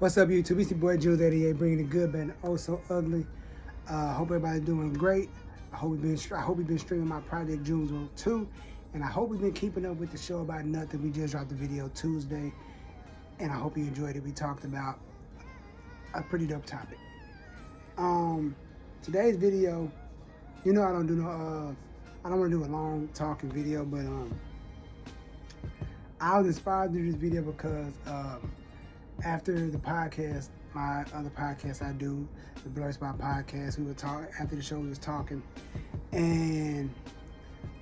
What's up, YouTube? It's your boy JunesEightyEIght, bringing the good, bad, and oh so ugly. Hope everybody's doing great. I hope we've been streaming my project Junes 2, and I hope we've been keeping up with the show about nothing. We just dropped the video Tuesday, and I hope you enjoyed it. We talked about a pretty dope topic. Today's video, you know, I don't want to do a long talking video, but I was inspired to do this video because after the podcast, my other podcast I do, the Blur Spot podcast, we were talking after the show. We was talking, and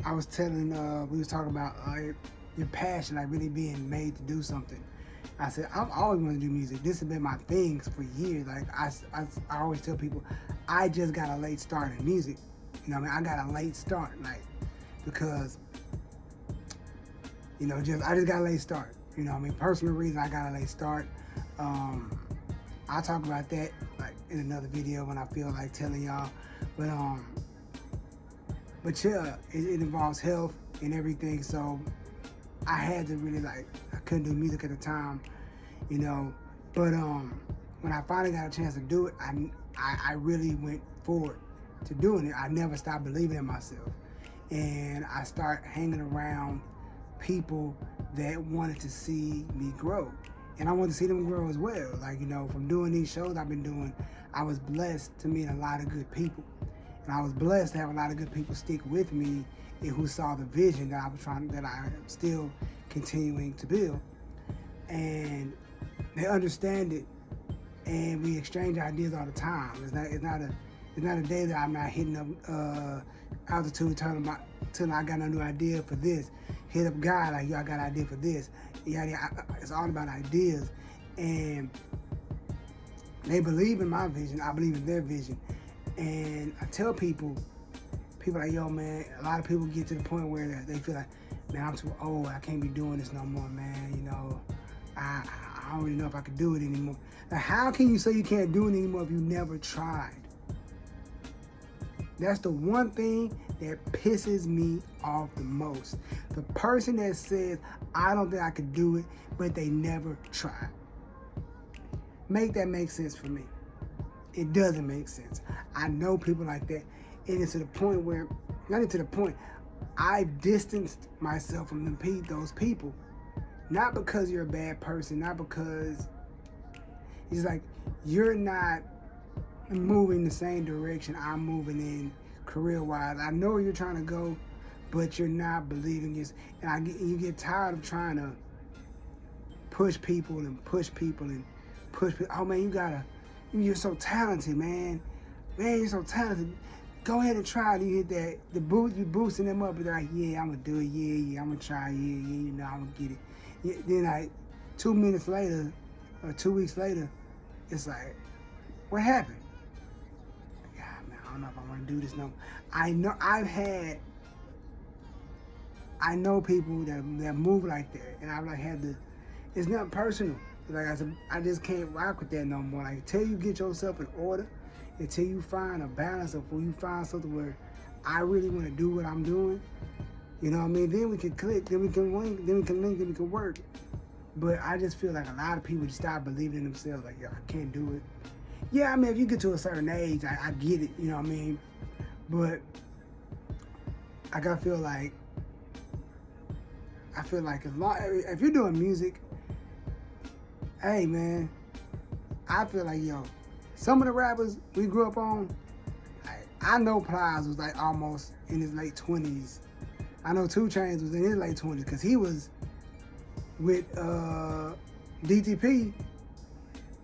I was telling, we was talking about your passion, like really being made to do something. I said I've always wanted to do music. This has been my thing for years. Like I always tell people, I just got a late start in music. You know what I mean? I got a late start, like because I just got a late start. You know what I mean? Personal reason I got a late start. I'll talk about that like in another video when I feel like telling y'all. But yeah, it involves health and everything. So I had to really I couldn't do music at the time, you know. But when I finally got a chance to do it, I really went forward to doing it. I never stopped believing in myself, and I start hanging around people that wanted to see me grow. And I wanted to see them grow as well. Like, you know, from doing these shows I've been doing, I was blessed to meet a lot of good people. And I was blessed to have a lot of good people stick with me and who saw the vision that I'm still continuing to build. And they understand it, and we exchange ideas all the time. It's not a day that I'm not hitting up altitude telling I got a new idea for this. Hit up God like, yo, I got an idea for this. Yeah, it's all about ideas, and they believe in my vision. I believe in their vision, and I tell people like, yo, man. A lot of people get to the point where they feel like, man, I'm too old. I can't be doing this no more, man. You know, I don't really know if I can do it anymore. Now, how can you say you can't do it anymore if you never tried? That's the one thing that pisses me off the most. The person that says, I don't think I could do it, but they never tried. Make that make sense for me. It doesn't make sense. I know people like that. And it's to the point where, not even to the point, I've distanced myself from those people. Not because you're a bad person, not because it's like you're not moving the same direction I'm moving in career-wise. I know where you're trying to go, but you're not believing this. And you get tired of trying to push people. Oh man, you're so talented, man. Man, you're so talented. Go ahead and try it. You hit that, you boosting them up. They're like, yeah, I'm gonna do it. Yeah, I'm gonna try. Yeah, you know, I'm gonna get it. Yeah, then like 2 minutes later, or 2 weeks later, it's like, what happened? I don't know if I want to do this no. I know people that move like that, and I've had to. It's not personal. Like I said, I just can't rock with that no more. Like until you get yourself in order, until you find a balance, of when you find something where I really want to do what I'm doing, you know what I mean? Then we can click, then we can link, then we can work. But I just feel like a lot of people just stop believing in themselves. Like, yo, I can't do it. Yeah, I mean, if you get to a certain age, I get it, you know what I mean? But I feel like if you're doing music, hey, man, I feel like, yo, some of the rappers we grew up on, I know Plies was almost in his late 20s. I know 2 Chainz was in his late 20s because he was with DTP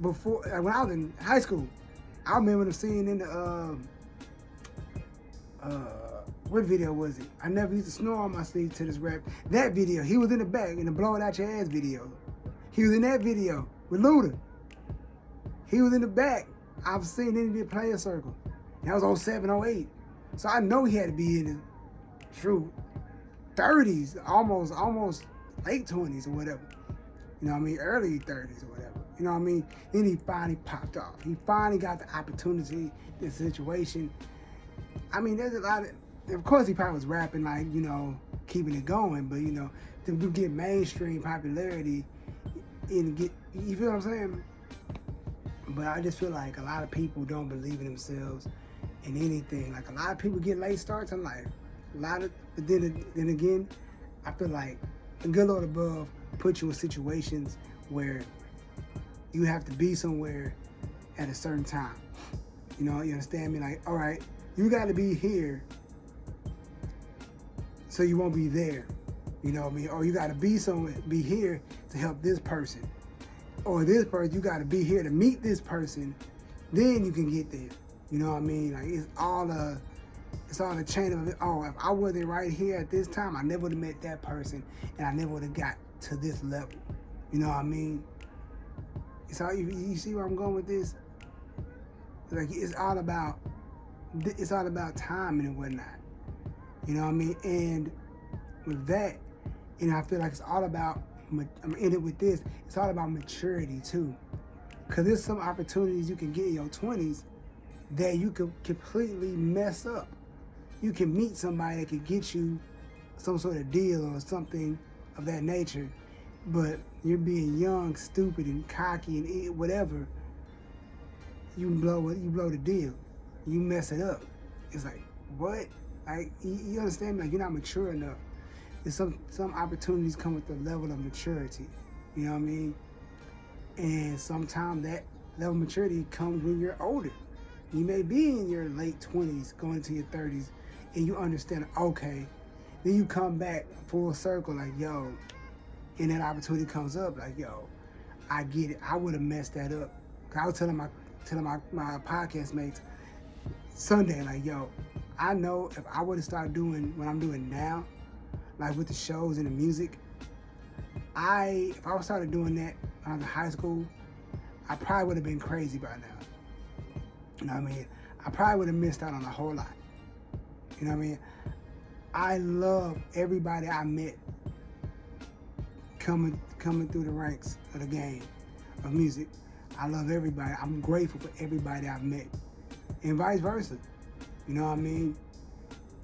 before, when I was in high school. I remember them seeing in the what video was it? I never used to snore on my sleeve to this rap. That video, he was in the back in the Blow It Out Your Ass video. He was in that video with Luda. He was in the back. I've seen him in Player Circle. That was 07, 08. So I know he had to be in his true 30s, almost late 20s or whatever. You know what I mean? Early 30s or whatever. You know what I mean? Then he finally popped off. He finally got the opportunity, the situation. I mean, there's a lot of course he probably was rapping keeping it going, but to get mainstream popularity and get, you feel what I'm saying? But I just feel like a lot of people don't believe in themselves in anything. Like a lot of people get late starts in life. But then again, I feel like the good Lord above put you in situations where you have to be somewhere at a certain time. You know, you understand me? Like, all right, you got to be here so you won't be there. You know what I mean? Or you got to be here to help this person. Or this person, you got to be here to meet this person. Then you can get there. You know what I mean? Like, it's all the chain of it. Oh, if I wasn't right here at this time, I never would have met that person, and I never would have got to this level. You know what I mean? It's all you see where I'm going with this? Like, it's all about timing and whatnot. You know what I mean? And with that, you know, I feel like it's all about, I'm gonna end it with this, it's all about maturity too. Because there's some opportunities you can get in your 20s that you could completely mess up. You can meet somebody that could get you some sort of deal or something of that nature, but you're being young, stupid, and cocky, and whatever, you blow the deal. You mess it up. It's like, what? Like, you understand me? Like, you're not mature enough. There's some opportunities come with the level of maturity. You know what I mean? And sometimes that level of maturity comes when you're older. You may be in your late 20s, going into your 30s, and you understand, okay, then you come back full circle, like, yo, and that opportunity comes up, like, yo, I get it. I would have messed that up. Cause I was telling my podcast mates Sunday, like, yo, I know if I would have started doing what I'm doing now, like with the shows and the music, if I would started doing that when I was in high school, I probably would have been crazy by now. You know what I mean? I probably would have missed out on a whole lot. You know what I mean? I love everybody I met coming through the ranks of the game of music. I love everybody. I'm grateful for everybody I've met, and vice versa. You know what I mean?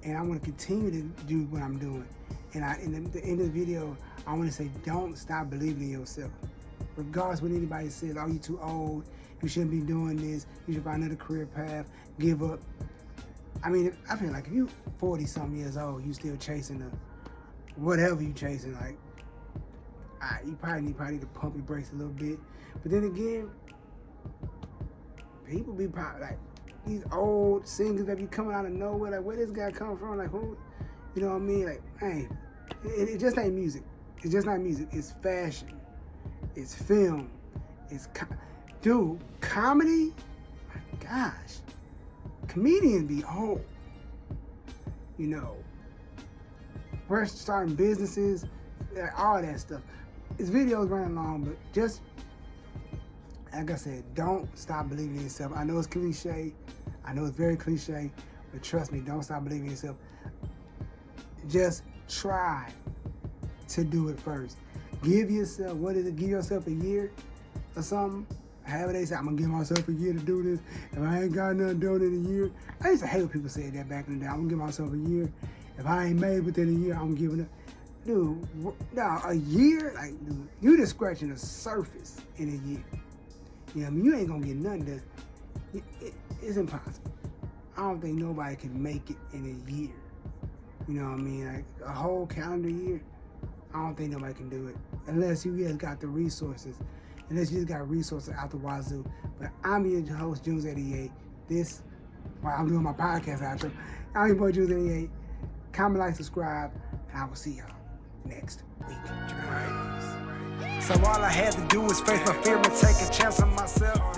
And I want to continue to do what I'm doing. And in the end of the video, I want to say, don't stop believing in yourself. Regardless of what anybody says, oh, you too old, you shouldn't be doing this, you should find another career path, give up. I mean, I feel like if you 40-something years old, you still chasing whatever you chasing, like, you probably need to pump your brakes a little bit. But then again, people be probably like, these old singers that be coming out of nowhere, like, where this guy come from? Like, who? You know what I mean? Like, hey, it just ain't music. It's just not music. It's fashion. It's film. Dude, comedy? My gosh. Comedians be old. You know, we're starting businesses, all that stuff. This video's running long, but just, like I said, don't stop believing in yourself. I know it's cliche. I know it's very cliche, but trust me, don't stop believing in yourself. Just try to do it first. Give yourself, give yourself a year or something. However they say, I'm gonna give myself a year to do this. If I ain't got nothing doing in a year, I used to hate when people said that back in the day. I'm gonna give myself a year. If I ain't made within a year, I'm giving it. Dude, no, a year? Like, dude, you just scratching the surface in a year. You know what I mean? You ain't gonna get nothing done. It's impossible. I don't think nobody can make it in a year. You know what I mean? Like, a whole calendar year, I don't think nobody can do it. Unless you just got the resources. Unless you just got resources out the wazoo. But I'm your host, JunesEightyEIght. While I'm doing my podcast outro, I'm your boy, JunesEightyEIght. Comment, like, subscribe, and I will see y'all next week. Right. So all I had to do was face my fear and take a chance on myself.